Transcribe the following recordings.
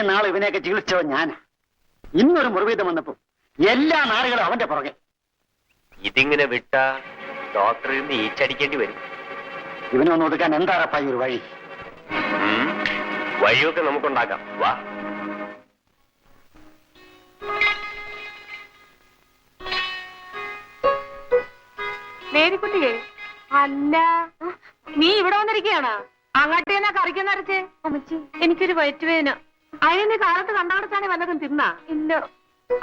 ഇത്രയും നാൾ ഇവനെയൊക്കെ ചികിത്സിച്ചോ ഞാനാ. ഇന്നൊരു മുറിവീതം വന്നപ്പോ എല്ലാ നാളുകളും അവന്റെ പുറകെ. ഇതിങ്ങനെ വിട്ട ഡോക്ടറിൽ നിന്ന് ഈച്ചടിക്കേണ്ടി വരും. ഇവനെ ഒന്ന് ഒതുക്കാൻ എന്താറപ്പാ ഈ ഒരു വഴി? വഴിയൊക്കെ നമുക്കുണ്ടാക്കാം. വാ. മേരിക്കുട്ടിയെ, അല്ല നീ ഇവിടെ വന്നിരിക്കുകയാണ്? അങ്ങോട്ടേന്നാ കറിക്കുന്ന അരച്ചേ? അമ്മച്ചി, എനിക്കൊരു വയറ്റുവേന. അതിന് നീ കാലത്ത് കണ്ടടച്ചാണെ വല്ലതും തിന്നാ? ഇല്ല.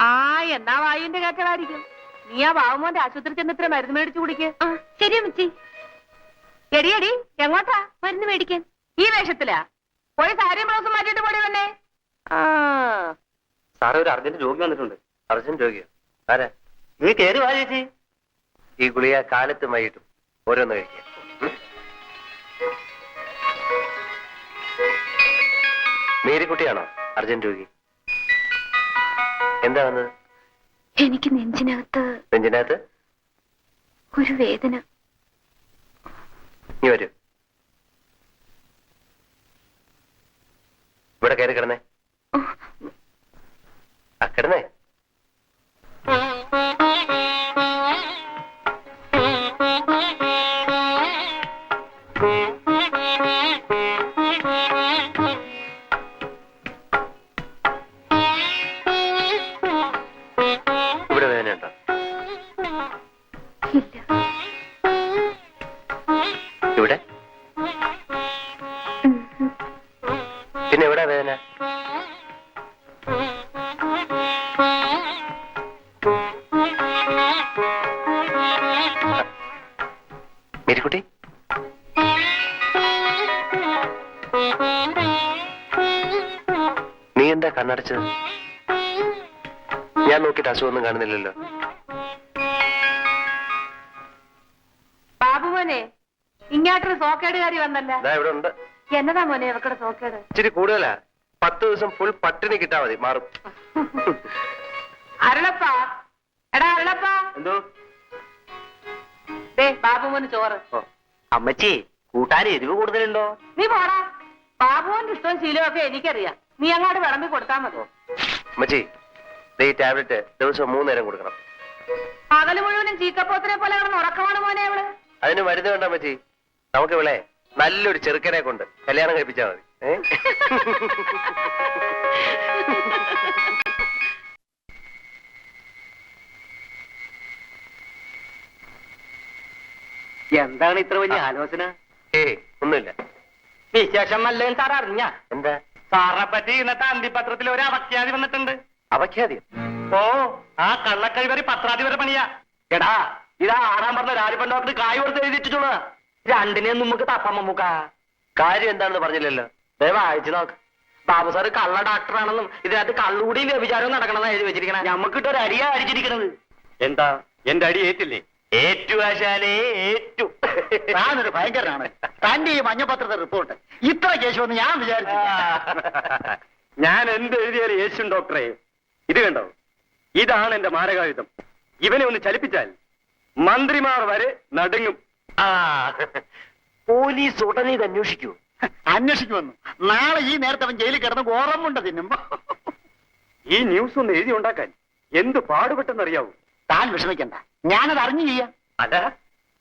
ആ, എന്നാ വായുവിന്റെ കയറ്റമായിരിക്കും. നീ ആ ബാബുമോന്റെ ആശുപത്രി ചെന്ന് ഇത്ര മരുന്ന് മേടിച്ചു കുടിക്ക്. ശരി അമ്മച്ചി. എടിയടി, എങ്ങോട്ടാ? മരുന്ന് മേടിക്കാൻ. ഈ വേഷത്തിലാ? പോയി സാരിയും ബ്ലൗസും മാറ്റിയിട്ട് പോടി വന്നേ. സാറേ, ഒരു അർജന്റ് രോഗി വന്നിട്ടുണ്ട്. അർജന്റ് രോഗിയോ? ആരാ? നീ കയറി വാ ചേച്ചി. ഈ ഗുളിക കാലത്തും വൈകിട്ടും ഓരോന്ന് കഴിക്കാം. മേരിക്കുട്ടിയാണോ അർജന്റ് രോഗി? എന്താ വന്നത്? എനിക്ക് നെഞ്ചിനകത്ത് ഒരു വേദന. നീ വരൂ. ഇവിടെ കയറി കിടന്നേ. കിടന്നേ. ഇവിടെ വേദനയുണ്ടോ? ഇവിടെ പിന്നെ എവിടെ വേദന? മേരിക്കുട്ടി, നീ എന്താ കണ്ണടച്ചത്? ഞാൻ നോക്കിയിട്ട് അസുഖമൊന്നും കാണുന്നില്ലല്ലോ. ബാബുമോനെ, ഇങ്ങോട്ടൊരു സോക്കേടുകാരി വന്നല്ല. ഇവിടെ ഉണ്ട്. എന്നതാ മോനെ ഇവക്കടെ സോക്കേട്? ഇച്ചിരി കൂടുതലാ. 10 ദിവസം ഫുൾ പട്ടിണി കിട്ടാ മതി, മാറും. അരുളപ്പാ, എടാ അരുളപ്പാ. എന്തോ? ബാബുമോന് ചോറ്. അമ്മച്ചി, കൂട്ടാൻ എരിവ് കൂടുതലുണ്ടോ? നീ പോടാ. ബാബുവിന്റെ ഇഷ്ടവും ശീലവും ഒക്കെ എനിക്കറിയാം. നീ അങ്ങോട്ട് വിളമ്പി കൊടുത്താൽ മതി. അമ്മച്ചി, ഈ ടാബ്ലറ്റ് ദിവസം 3 നേരം കൊടുക്കണം. പകല് മുഴുവനും ചീക്കപ്പോത്തിനെ പോലെ കിടന്ന് ഉറക്കമാണ് മോനെ അവള്. അതിന് മരുന്ന് വേണ്ട അമ്മച്ചി. നമുക്ക് ഇവിടെ നല്ലൊരു ചെറുക്കനെ കൊണ്ട് കല്യാണം കഴിപ്പിച്ചാൽ മതി. എന്താണ് ഇത്ര വലിയ ആലോചന? ഒന്നുമില്ല. വിശേഷം നല്ലതും സാർ അറിഞ്ഞ? എന്താ? സാറിനെ പറ്റി ഇന്നത്തെ അന്തിപത്രത്തിൽ ഒരു അപഖ്യാതി വന്നിട്ടുണ്ട്. അപഖ്യാതി? ഓ, ആ കള്ളക്കഴിവറി പത്രാധിപര പണിയാ. എടാ, ഇതാ ആറാൻ പറഞ്ഞ രാജപ്പൻ ഡോക്ടർ കായ് കൊടുത്ത് എഴുതിച്ചിട്ടുള്ള രണ്ടിനെ നമുക്ക് തപ്പാൻ മമ്മൂക്ക. കാര്യം എന്താണെന്ന് പറഞ്ഞില്ലല്ലോ. വായിച്ചു നോക്ക്. ബാബു സാറ് കള്ള ഡോക്ടറാണെന്നും ഇതിനകത്ത് കള്ളുകൂടിയും വ്യഭിചാരവും നടക്കണമെന്ന് എഴുതി വെച്ചിരിക്കണേ. ഞമ്മക്കിട്ടൊരു അരിയാ അരിച്ചിരിക്കണത്. എന്താ, എന്റെ അടി ഏറ്റില്ലേ? ഏറ്റുവാശാലേ ഏറ്റു. താനൊരു ഭയങ്കരനാണ്. തന്റെ ഈ മഞ്ഞപത്രത്തെ റിപ്പോർട്ട് ഇത്ര കേശുവെന്ന് ഞാൻ വിചാരിച്ചു. ഞാൻ എന്ത് എഴുതിയാലും യേശുൻ ഡോക്ടറെ. ഇത് കണ്ടോ? ഇതാണ് എന്റെ മാരകായുധം. ഇവനെ ഒന്ന് ചലിപ്പിച്ചാൽ മന്ത്രിമാർ വരെ നടുങ്ങും. പോലീസ് ഉടനെ ഇത് അന്വേഷിക്കൂ. അന്വേഷിക്കുമെന്ന് നാളെ ഈ നേരത്തെ അവൻ ജയിലിൽ കിടന്ന് ഓർമ്മുണ്ട് തിന്നുമ്പോ. ഈ ന്യൂസ് ഒന്ന് എഴുതി ഉണ്ടാക്കാൻ എന്ത് പാടുപെട്ടെന്നറിയാവൂ. താൻ വിഷമിക്കണ്ട, ഞാനത് അറിഞ്ഞു ചെയ്യാം. അല്ല,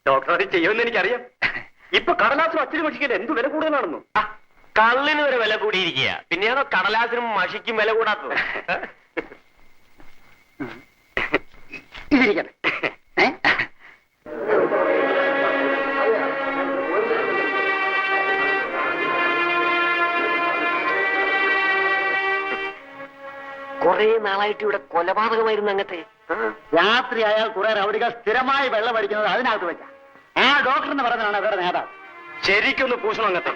ഡോക്ടർ അത് ചെയ്യുമെന്ന് എനിക്കറിയാം. ഇപ്പൊ കടലാസും അച്ഛനും മഷിക്കാൻ എന്ത് വില കൂടുതലാണെന്നു. കള്ളിന് വരെ വില കൂടിയിരിക്കുക, പിന്നെയാണോ കടലാസിനും മഷിക്കും വില കൂടാത്തത്? ഇതിരിക്കട്ടെ. കുറെ നാളായിട്ട് ഇവിടെ കൊലപാതകമായിരുന്നു അങ്ങത്തെ. രാത്രി അയാൾ കുറെ റൗഡികൾ സ്ഥിരമായി വെള്ളം അടിക്കുന്നത് അതിനകത്ത് വെച്ച ആ ഡോക്ടർ എന്ന് പറഞ്ഞതാണ് അവരുടെ നേതാവ്. ശരിക്കൊന്ന് പൂശണം അങ്ങത്തെ.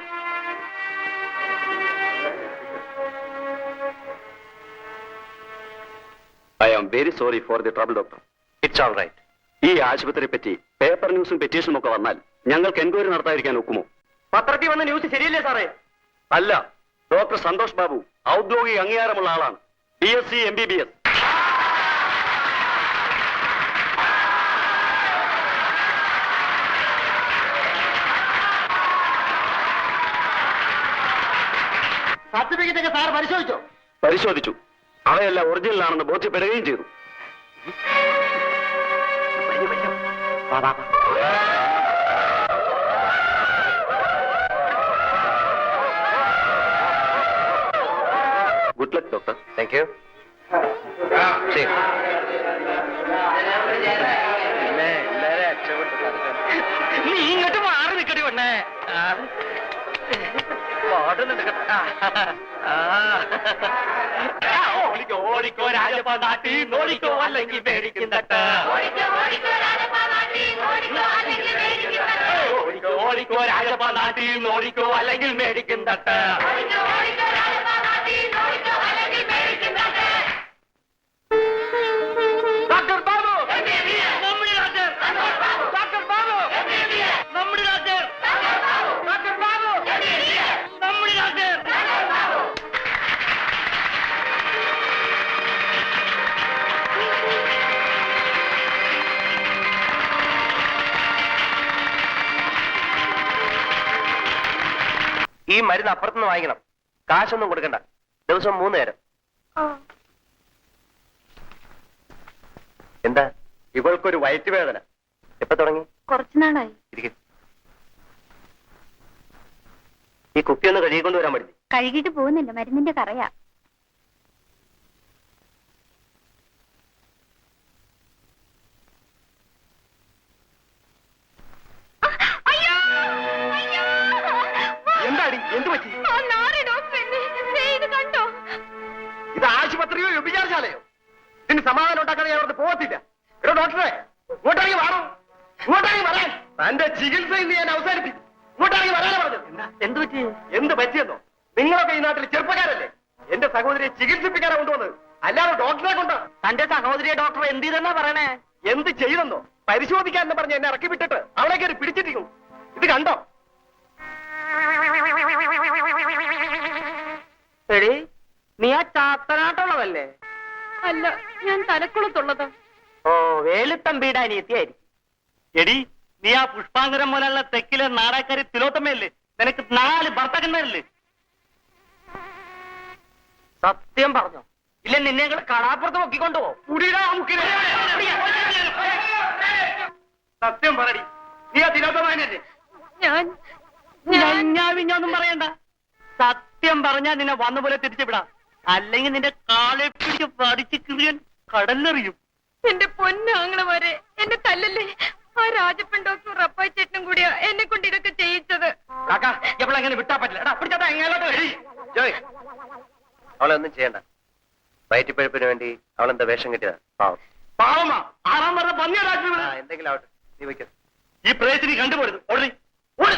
I am very sorry for the trouble, doctor. It's all right. ഈ ആശുപത്രിയെ പറ്റി പേപ്പർ ന്യൂസും പെറ്റീഷനും ഒക്കെ വന്നാൽ ഞങ്ങൾക്ക് എൻക്വയറി നടത്താതിരിക്കാൻ ഒക്കുമോ? പത്രത്തിൽ വന്ന ന്യൂസ് ശരിയല്ലേ സാറേ? അല്ല, ഡോക്ടർ സന്തോഷ് ബാബു ഔദ്യോഗിക അംഗീകാരമുള്ള ആളാണ്. BSc MBBS. സർട്ടിഫിക്കറ്റ് ഒക്കെ സാർ പരിശോധിച്ചോ? പരിശോധിച്ചു. അവയെല്ലാം ഒറിജിനൽ ആണെന്ന് ബോധ്യപ്പെടുകയും ചെയ്തു. Good luck doctor. Thank you. ശരി. പിന്നെ എല്ലാരും രക്ഷപ്പെട്ടു. നീ ഇങ്ങോട്ട് മാറി നിൽക്കടി പെണ്ണേ. ഓടിക്കോ ഓടിക്കോ രാജപ്പ നാട്ടി ഓടിക്കോ അല്ലെങ്കിൽ മേടിക്കും തട്ട്. ഓടിക്കോ ഓടിക്കോ രാജപ്പ നാട്ടി ഓടിക്കോ അല്ലെങ്കിൽ മേടിക്കും തട്ട്. ഡോക്ടർ ബാബു നമ്മുടെ ഡോക്ടർ. ഡോക്ടർ ബാബു നമ്മുടെ ഡോക്ടർ. ഡോക്ടർ ബാബു നമ്മുടെ ഡോക്ടർ. ഈ മരുന്ന് അപ്പുറത്തുനിന്ന് വാങ്ങിക്കണം. കാശൊന്നും കൊടുക്കണ്ട. ദിവസം 3 നേരം. എന്താ? ഇവൾക്കൊരു വയറ്റുവേദന. എപ്പോ തുടങ്ങി? കുറച്ചുനാളായി. ഇരിക്കും. ഈ കുപ്പി ഒന്ന് കഴുകിക്കൊണ്ട് വരാൻ പറ്റില്ല. കഴുകിയിട്ട് പോകുന്നില്ല, മരുന്നിന്റെ കറയാ. എന്താടി? എന്ത് പറ്റി? ഇത് ആശുപത്രിയോ വ്യഭിചാരശാലയോ? ഇതിന് സമാധാനം ഉണ്ടാക്കാതെ ഞാൻ അവിടുന്ന് പോകത്തില്ല. എടോ ഡോക്ടറെ, ഇങ്ങോട്ടാണെങ്കിൽ വാറോ, ഇങ്ങോട്ടാണെങ്കിൽ വരാൻ. തന്റെ ചികിത്സ ഇന്ന് ഞാൻ അവസാനിപ്പിക്കും. ഇങ്ങോട്ടാണെങ്കിൽ വരാനാ പറഞ്ഞത്. എന്ത് പറ്റി? എന്ത് പറ്റിയെന്നോ? നിങ്ങളൊക്കെ ഈ നാട്ടിൽ ചെറുപ്പക്കാരല്ലേ? എന്റെ സഹോദരിയെ ചികിത്സിപ്പിക്കാനാ കൊണ്ടുവന്നത്, അല്ലാതെ ഡോക്ടറെ കൊണ്ടോ? തന്റെ സഹോദരിയെ ഡോക്ടർ എന്ത് ചെയ്തെന്നാ പറയണേ? എന്ത് ചെയ്തെന്നോ? പരിശോധിക്കാൻ എന്ന് പറഞ്ഞ് എന്നെ ഇറക്കി വിട്ടിട്ട് അവളെ കയറി പിടിച്ചിരിക്കും. ഇത് കണ്ടോ? എടി നീ ആ ചാത്തനാട്ടുള്ളതല്ലേ? അല്ല, ഞാൻ തലക്കുളത്തുള്ളത്. ഓ, വേലുത്തമ്പിയുടെ അനിയത്തിയായിരിക്കും. എടി നീ ആ പുഷ്പാങ്കരം പോലുള്ള തെക്കിലെ നാടാക്കാരി തിലോത്തമ്മയല്ലേ? നിനക്ക് 4 ഭർത്താക്കന്മാരല്ലേ? സത്യം പറഞ്ഞോ? ഇല്ല നിന്നെ ഞങ്ങൾ കടാപ്പുറത്ത് പൊക്കിക്കൊണ്ടുപോ. സത്യം പറടി, നീ ആ തിലോത്തമനല്ലേ? ഞാനൊന്നും പറയണ്ട. സത്യം പറഞ്ഞാ നിന്നെ വന്ന പോലെ തിരിച്ചു വിടാം. അല്ലെങ്കിൽ നിന്റെ കാലെ പിടിച്ച് പഠിച്ച് കിറിയാൻ കടലെറിയും. എന്റെ പൊന്നാങ്ങളമാരെ, എന്നെ തല്ലല്ലേ. ആ രാജപ്പൻ ഡോക്ടർ റപ്പായി ചേട്ടനും കൂടിയാ എന്നെ കൊണ്ട് ഇതൊക്കെ ചെയ്യിച്ചത്. എപ്പോഴെങ്ങനെ വിട്ടാ പറ്റില്ല. എടാ പിടിച്ചാ എങ്ങോട്ട് വഴി. ജോയ്, അവളെ ഒന്നും ചെയ്യണ്ട. വയറ്റിപ്പഴുപ്പിന് വേണ്ടി അവളെന്താ വേഷം കെട്ടിയതാ. പാവം. പാവമാ, 6 പറഞ്ഞ പന്നിയ എന്തെങ്കിലും ആവട്ടെ, നീ വയ്ക്കും. ഈ പ്രേസിനി കണ്ടുപോരുത്. ഓടി ഓടി.